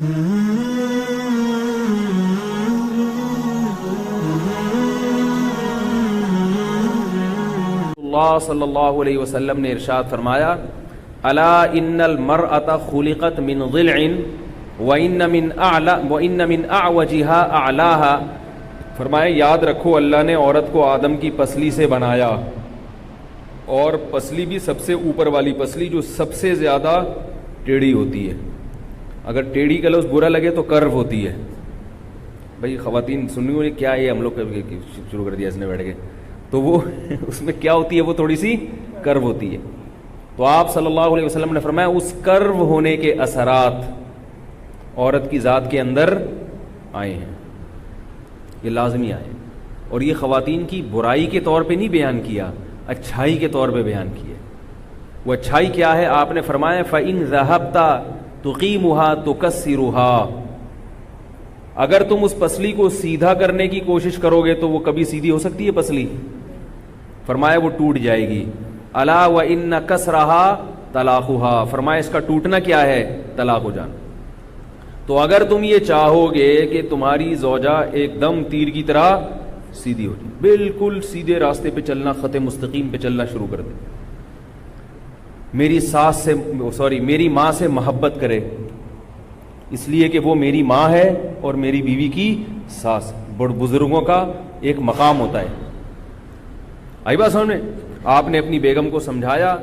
اللہ صلی اللہ علیہ وسلم نے ارشاد فرمایا الا ان المرأة خلقت من ضلع وان من اعوجها اعلاها، فرمایا یاد رکھو اللہ نے عورت کو آدم کی پسلی سے بنایا، اور پسلی بھی سب سے اوپر والی پسلی جو سب سے زیادہ ٹیڑھی ہوتی ہے. اگر ٹیڑھی کا لفظ برا لگے تو کرو ہوتی ہے. بھائی خواتین سننی ہوئی کیا یہ ہم لوگ شروع کر دیا اس نے بیٹھ کے، تو وہ اس میں کیا ہوتی ہے، وہ تھوڑی سی کرو ہوتی ہے. تو آپ صلی اللہ علیہ وسلم نے فرمایا اس کرو ہونے کے اثرات عورت کی ذات کے اندر آئے ہیں، یہ لازمی آئے. اور یہ خواتین کی برائی کے طور پہ نہیں بیان کیا، اچھائی کے طور پہ بیان کیا. وہ اچھائی کیا ہے؟ آپ نے فرمایا فَإِن ذَهَبْتَ تُقِيمُهَا تُكَسِّرُهَا، اگر تم اس پسلی کو سیدھا کرنے کی کوشش کرو گے تو وہ کبھی سیدھی ہو سکتی ہے پسلی؟ فرمایا وہ ٹوٹ جائے گی. الا وَإِنَّ كَسْرَهَا طَلَاقُهَا، فرمایا اس کا ٹوٹنا کیا ہے؟ طلاق ہو جانا. تو اگر تم یہ چاہو گے کہ تمہاری زوجہ ایک دم تیر کی طرح سیدھی ہو جائے، بالکل سیدھے راستے پہ چلنا، خط مستقیم پہ چلنا شروع کر دے، میری ماں سے محبت کرے اس لیے کہ وہ میری ماں ہے اور میری بیوی کی ساس. بزرگوں کا ایک مقام ہوتا ہے. آئی بات سامنے؟ آپ نے اپنی بیگم کو سمجھایا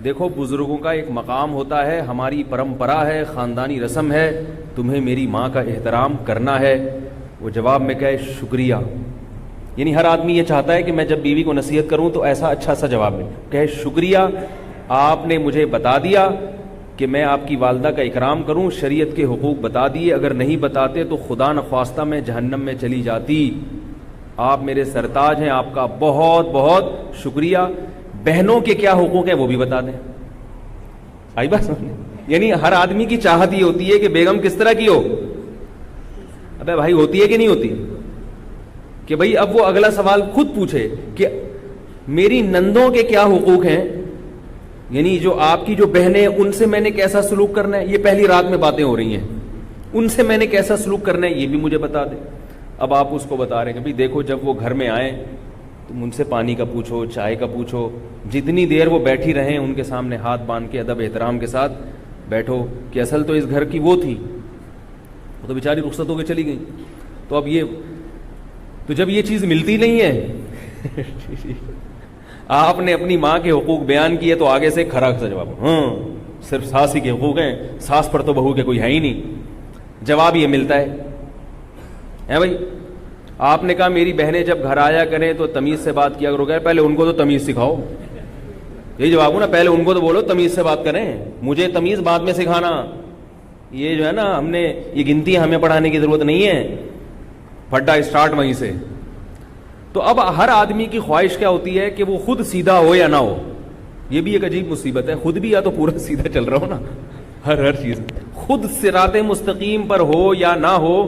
دیکھو بزرگوں کا ایک مقام ہوتا ہے، ہماری پرمپرا ہے، خاندانی رسم ہے، تمہیں میری ماں کا احترام کرنا ہے. وہ جواب میں کہے شکریہ. یعنی ہر آدمی یہ چاہتا ہے کہ میں جب بیوی کو نصیحت کروں تو ایسا اچھا سا جواب ملے، کہے شکریہ آپ نے مجھے بتا دیا کہ میں آپ کی والدہ کا اکرام کروں، شریعت کے حقوق بتا دیے، اگر نہیں بتاتے تو خدا نخواستہ میں جہنم میں چلی جاتی. آپ میرے سرتاج ہیں، آپ کا بہت بہت شکریہ. بہنوں کے کیا حقوق ہیں وہ بھی بتا دیں. آئی بات سمجھنے؟ یعنی ہر آدمی کی چاہت یہ ہوتی ہے کہ بیگم کس طرح کی ہو. ابے بھائی ہوتی ہے کہ نہیں ہوتی؟ کہ بھائی اب وہ اگلا سوال خود پوچھے کہ میری نندوں کے کیا حقوق ہیں، یعنی جو آپ کی جو بہنیں ہیں ان سے میں نے کیسا سلوک کرنا ہے. یہ پہلی رات میں باتیں ہو رہی ہیں، ان سے میں نے کیسا سلوک کرنا ہے یہ بھی مجھے بتا دیں. اب آپ اس کو بتا رہے ہیں کہ بھائی دیکھو جب وہ گھر میں آئیں تم ان سے پانی کا پوچھو، چائے کا پوچھو، جتنی دیر وہ بیٹھی رہیں ان کے سامنے ہاتھ باندھ کے ادب احترام کے ساتھ بیٹھو. کہ اصل تو اس گھر کی وہ تھی، وہ تو بیچاری رخصت ہو کے چلی گئی. تو اب تو جب یہ چیز ملتی نہیں ہے آپ نے اپنی ماں کے حقوق بیان کیے تو آگے سے کھرا سا جواب، ہاں صرف ساس ہی کے حقوق ہیں، ساس پر تو بہو کے کوئی ہے ہی نہیں. جواب یہ ملتا ہے بھائی. آپ نے کہا میری بہنیں جب گھر آیا کریں تو تمیز سے بات کیا کرو. گے پہلے ان کو تو تمیز سکھاؤ. یہی جواب ہو نا، پہلے ان کو تو بولو تمیز سے بات کریں، مجھے تمیز بعد میں سکھانا. یہ جو ہے نا ہم نے یہ گنتی ہمیں پڑھانے کی ضرورت نہیں ہے، پھڈا اسٹارٹ وہیں سے. تو اب ہر آدمی کی خواہش کیا ہوتی ہے کہ وہ خود سیدھا ہو یا نہ ہو. یہ بھی ایک عجیب مصیبت ہے، خود بھی یا تو پورا سیدھا چل رہا ہو نا، ہر چیز خود صراط مستقیم پر ہو یا نہ ہو.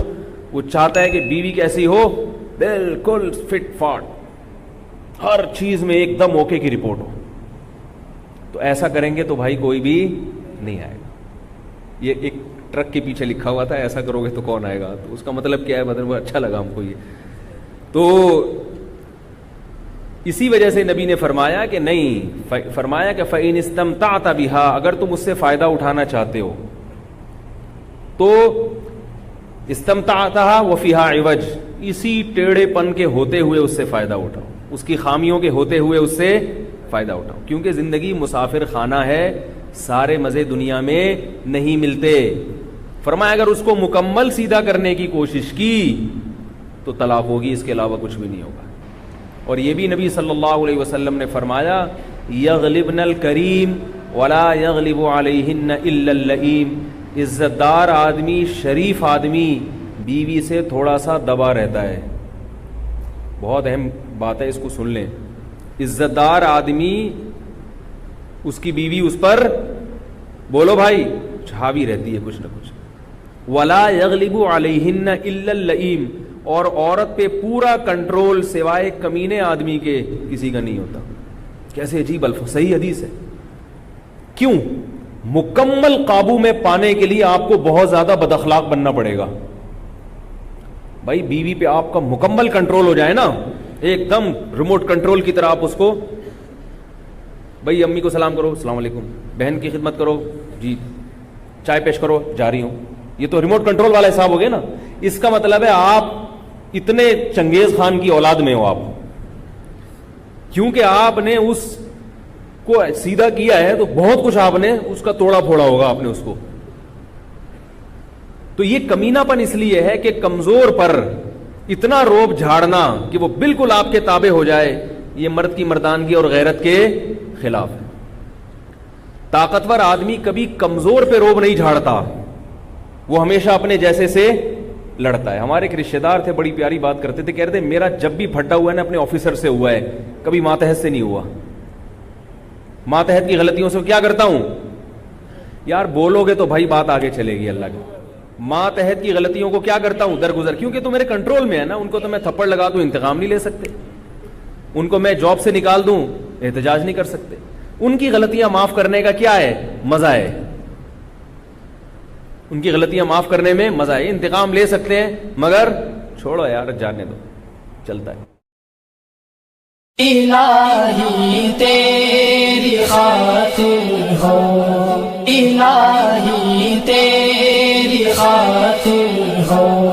وہ چاہتا ہے کہ بیوی کیسی ہو، بالکل فٹ فاٹ، ہر چیز میں ایک دم اوکے کی رپورٹ ہو. تو ایسا کریں گے تو بھائی کوئی بھی نہیں آئے گا. یہ ایک ٹرک کے پیچھے لکھا ہوا تھا ایسا کرو گے تو کون آئے گا، تو اس کا مطلب کیا ہے؟ مطلب اچھا لگا ہم کو یہ. تو اسی وجہ سے نبی نے فرمایا کہ نہیں، فرمایا کہ فَإِنِ اسْتَمْتَعْتَ بِهَا، اگر تم اس سے فائدہ اٹھانا چاہتے ہو تو استمتعتها وفيها عوج، اسی ٹیڑھے پن کے ہوتے ہوئے اس سے فائدہ اٹھاؤ، اس کی خامیوں کے ہوتے ہوئے اس سے فائدہ اٹھاؤ. کیونکہ زندگی مسافر خانہ ہے، سارے مزے دنیا میں نہیں ملتے. فرمایا اگر اس کو مکمل سیدھا کرنے کی کوشش کی تو طلاق ہوگی، اس کے علاوہ کچھ بھی نہیں ہوگا. اور یہ بھی نبی صلی اللہ علیہ وسلم نے فرمایا یغلبن الکریم ولا یغلب علیہن الا اللئیم، عزت دار آدمی، شریف آدمی بیوی سے تھوڑا سا دبا رہتا ہے. بہت اہم بات ہے، اس کو سن لیں. عزت دار آدمی، اس کی بیوی اس پر بولو بھائی حاوی رہتی ہے کچھ نہ کچھ. ولا یغلب علیہن الا اللئیم، اور عورت پہ پورا کنٹرول سوائے کمینے آدمی کے کسی کا نہیں ہوتا. کیسے عجیب الفاظ، صحیح حدیث ہے. کیوں؟ مکمل قابو میں پانے کے لیے آپ کو بہت زیادہ بد اخلاق بننا پڑے گا. بھائی بیوی پہ آپ کا مکمل کنٹرول ہو جائے نا, ایک دم ریموٹ کنٹرول کی طرح, آپ اس کو بھائی امی کو سلام کرو, السلام علیکم, بہن کی خدمت کرو, جی چائے پیش کرو, جا رہی ہوں, یہ تو ریموٹ کنٹرول والا حساب ہو گیا نا. اس کا مطلب ہے آپ اتنے چنگیز خان کی اولاد میں ہو آپ, کیونکہ آپ نے اس کو سیدھا کیا ہے تو بہت کچھ آپ نے اس کا توڑا پھوڑا ہوگا آپ نے اس کو. تو یہ کمینہ پن اس لیے ہے کہ کمزور پر اتنا روب جھاڑنا کہ وہ بالکل آپ کے تابع ہو جائے, یہ مرد کی مردانگی اور غیرت کے خلاف ہے. طاقتور آدمی کبھی کمزور پہ روب نہیں جھاڑتا, وہ ہمیشہ اپنے جیسے سے لڑتا ہے. ہمارے ایک رشتے دار تھے, بڑی پیاری بات کرتے تھے, کہتے میرا جب بھی پھٹا ہوا ہے نا اپنے آفیسر سے ہوا ہے, کبھی ماتحت سے نہیں ہوا. ماتحت کی غلطیوں سے کیا کرتا ہوں یار, بولو گے تو بھائی بات آگے چلے گی اللہ کی. ماتحت کی غلطیوں کو کیا کرتا ہوں درگزر, کیونکہ تو میرے کنٹرول میں ہے نا. ان کو تو میں تھپڑ لگا دوں انتقام نہیں لے سکتے, ان کو میں جاب سے نکال دوں احتجاج نہیں کر سکتے. ان کی غلطیاں معاف کرنے کا کیا ہے, مزہ ہے. ان کی غلطیاں معاف کرنے میں مزہ ہے. انتقام لے سکتے ہیں مگر چھوڑو یار, جانے دو, چلتا ہے. الہی تیری خاطر ہو, الہی تیری خاطر ہو.